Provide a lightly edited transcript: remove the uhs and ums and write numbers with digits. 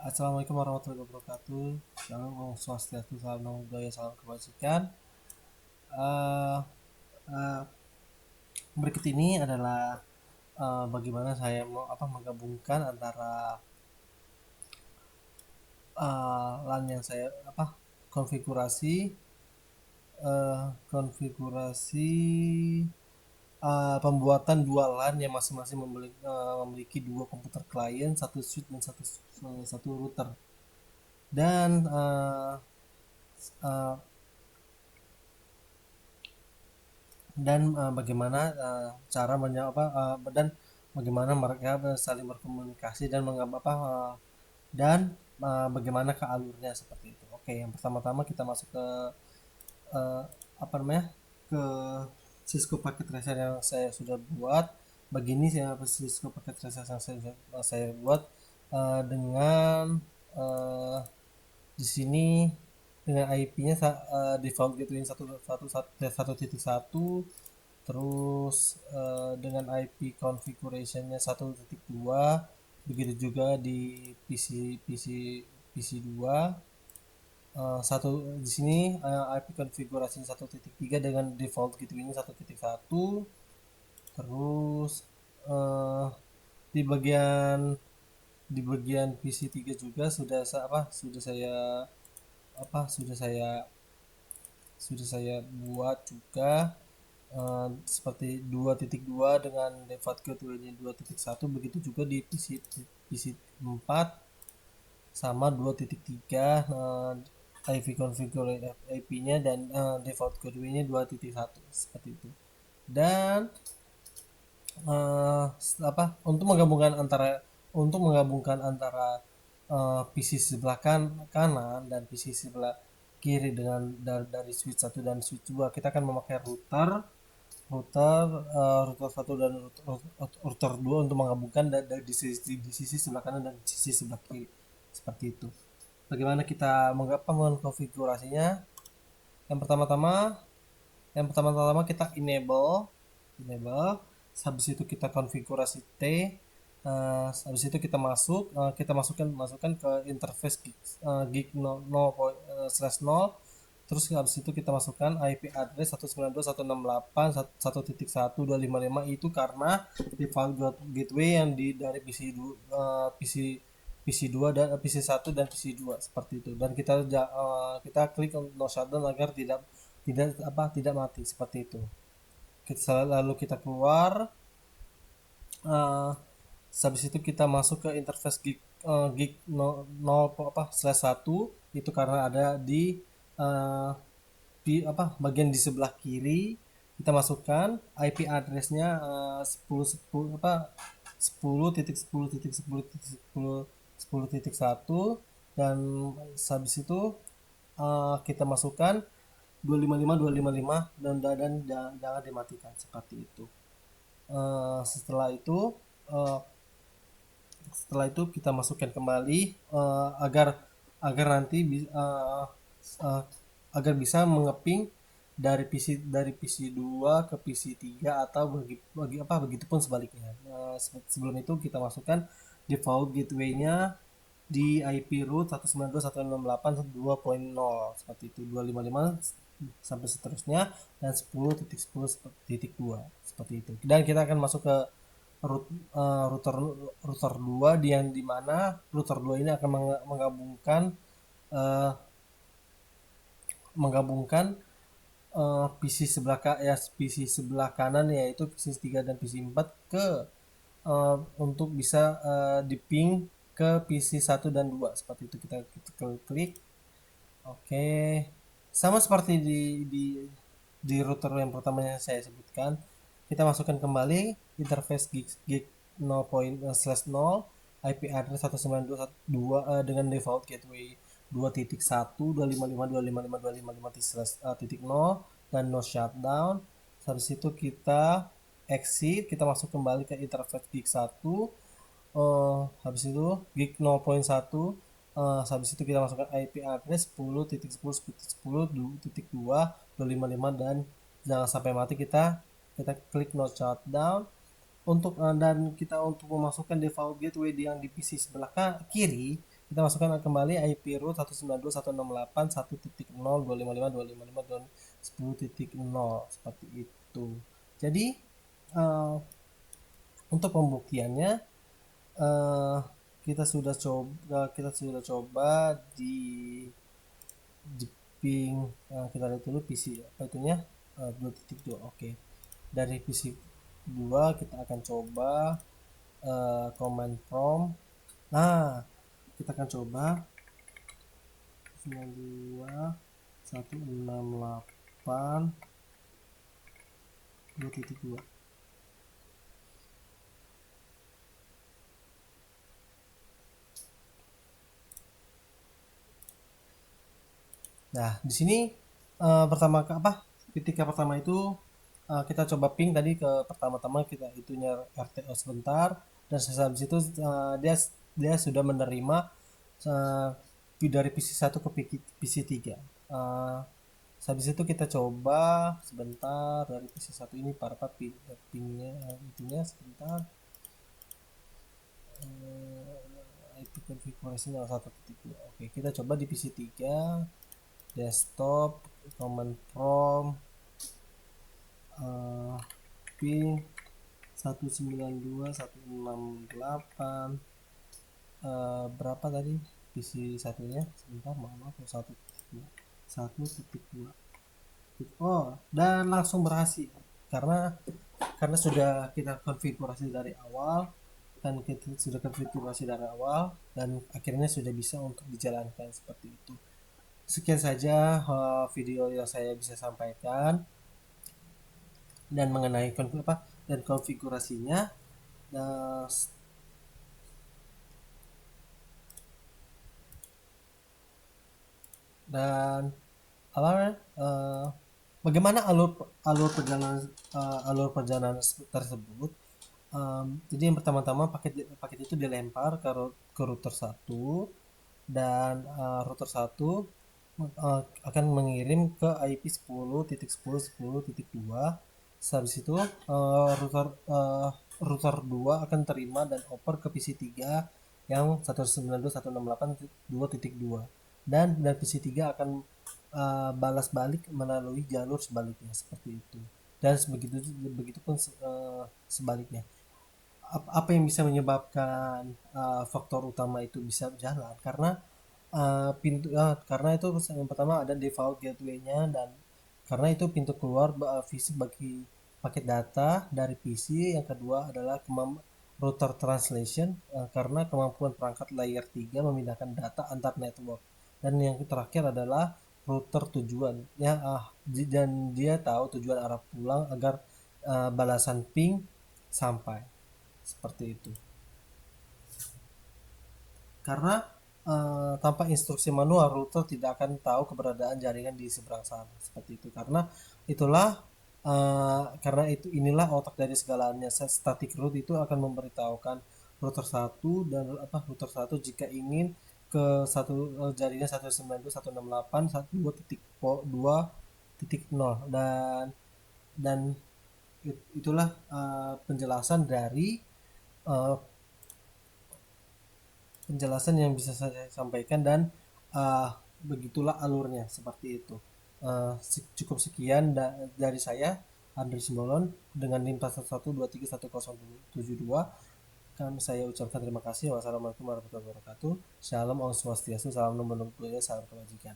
Assalamualaikum warahmatullahi wabarakatuh. Shalom, Om Swastiastu, salam namo buddhaya, salam kebajikan. Eh, eh, Berikut ini adalah bagaimana saya mau menggabungkan antara LAN yang saya konfigurasi konfigurasi pembuatan dua LAN yang masing-masing memiliki dua komputer klien, satu switch dan satu router. Dan uh, bagaimana cara dan bagaimana mereka saling berkomunikasi dan bagaimana ke alurnya seperti itu. Oke, yang pertama-tama kita masuk ke uh, apa namanya ke Cisco Packet Tracer yang saya sudah buat. Begini Cisco Packet Tracer yang saya buat dengan uh, di sini dengan IP-nya default gateway 1.1.1, terus dengan IP configuration-nya 1.2, begitu juga di PC 2. Satu di sini IP konfigurasi 1.3 dengan default gateway-nya 1.1. Terus uh, di bagian PC 3 juga sudah saya apa sudah saya buat juga seperti 2.2 dengan default gateway-nya 2.1, begitu juga di PC 4 sama 2.3 IV configure IP-nya dan default gateway-nya 2.1 seperti itu. Dan untuk menggabungkan antara PC sebelah kanan dan PC sebelah kiri dengan dari switch 1 dan switch 2, kita akan memakai router router 1 dan router 2 untuk menggabungkan dari di sisi sebelah kanan dan sisi sebelah kiri seperti itu. Bagaimana kita mengkonfigurasinya? Yang pertama-tama kita enable. Habis itu kita konfigurasi T. Habis itu kita masukkan ke interface gig 0/0. Terus habis itu kita masukkan IP address 192.168.1.1.255 itu karena default gateway yang dari PC 2 dan PC 1 dan PC 2 seperti itu. Dan kita klik no shutdown agar tidak mati seperti itu. Lalu kita keluar. Habis itu kita masuk ke interface gig 0/1 itu karena ada uh, bagian di sebelah kiri. Kita masukkan IP address-nya 10.10.10.10.10.1, dan habis itu kita masukkan 255 dan jangan dimatikan seperti itu. Uh, setelah itu uh, setelah itu kita masukkan kembali agar nanti uh, agar bisa mengeping dari PC 2 ke PC 3 atau begitupun sebaliknya. Sebelum itu kita masukkan default gateway-nya di IP root 192.168.2.0 seperti itu, 255 sampai seterusnya, dan 10.10.2 seperti itu. Dan kita akan masuk ke router router 2 yang dimana router 2 ini akan menggabungkan uh, menggabungkan PC sebelah kanan, yaitu PC 3 dan PC 4 untuk bisa di-ping ke PC 1 dan 2 seperti itu. Kita klik. Oke. Sama seperti di router yang pertama yang saya sebutkan, kita masukkan kembali interface gig 0.0/0 IP address 192.168 dengan default gateway 2.1 255.255.255.0 dan no shutdown. Habis itu kita exit, kita masuk kembali ke interface gig 1. Habis itu gig 0.1. Habis itu kita masukkan IP address 10.10.10.2.255, dan jangan sampai mati, kita klik no shutdown. Dan kita untuk memasukkan default gateway yang di PC sebelah kiri, kita masukkan kembali IP root 192.168.1.0, 255.255.210.0 seperti itu. Jadi untuk pembuktiannya eh, kita sudah coba di ping kita lihat dulu PC apa itunya 2.2. Oke, dari PC 2 kita akan coba command prompt. Nah, kita akan coba 92.168 2.2. Nah, di sini pertama apa? Ketika pertama itu kita coba ping tadi ke pertama-tama kita itunya RTO sebentar, dan habis itu dia dia sudah menerima uh, dari PC1 ke PC3. Uh, habis itu kita coba sebentar dari PC1 ini para pingnya itunya sebentar. IP configuration 1.2. Oke, kita coba di PC3 desktop command prompt ping 192.168 berapa tadi PC satunya sebentar, maaf 1.2. Oh, dan langsung berhasil karena sudah kita konfigurasi dari awal, dan akhirnya sudah bisa untuk dijalankan seperti itu. Sekian saja video yang saya bisa sampaikan dan mengenai dan konfigurasinya. Dan apa bagaimana alur perjalanan tersebut. Jadi yang pertama-tama paket itu dilempar ke router 1, dan router 1 akan mengirim ke IP 10.10.10.2. Habis itu router 2 akan terima dan oper ke PC 3 yang 192.168.2.2, dan PC 3 akan balas balik melalui jalur sebaliknya seperti itu, dan begitu pun sebaliknya. Apa yang bisa menyebabkan faktor utama itu bisa jalan karena karena itu yang pertama ada default gateway-nya, dan karena itu pintu keluar fisik bagi paket data dari PC. Yang kedua adalah router translation, karena kemampuan perangkat layer 3 memindahkan data antar network. Dan yang terakhir adalah router tujuan ya, dan dia tahu tujuan arah pulang agar balasan ping sampai seperti itu. Karena tanpa instruksi manual, router tidak akan tahu keberadaan jaringan di seberang sana seperti itu. Inilah otak dari segalanya. Static root itu akan memberitahukan router satu dan router satu jika ingin ke jaringan 192.168.2.0, dan itulah penjelasan uh, yang bisa saya sampaikan, dan uh, begitulah alurnya seperti itu. Cukup sekian dari saya, Andri Simbolon, dengan NIM 112310772. Saya ucapkan terima kasih. Wassalamualaikum warahmatullahi wabarakatuh. Shalom, Om Swastiastu, salam number, salam kebajikan.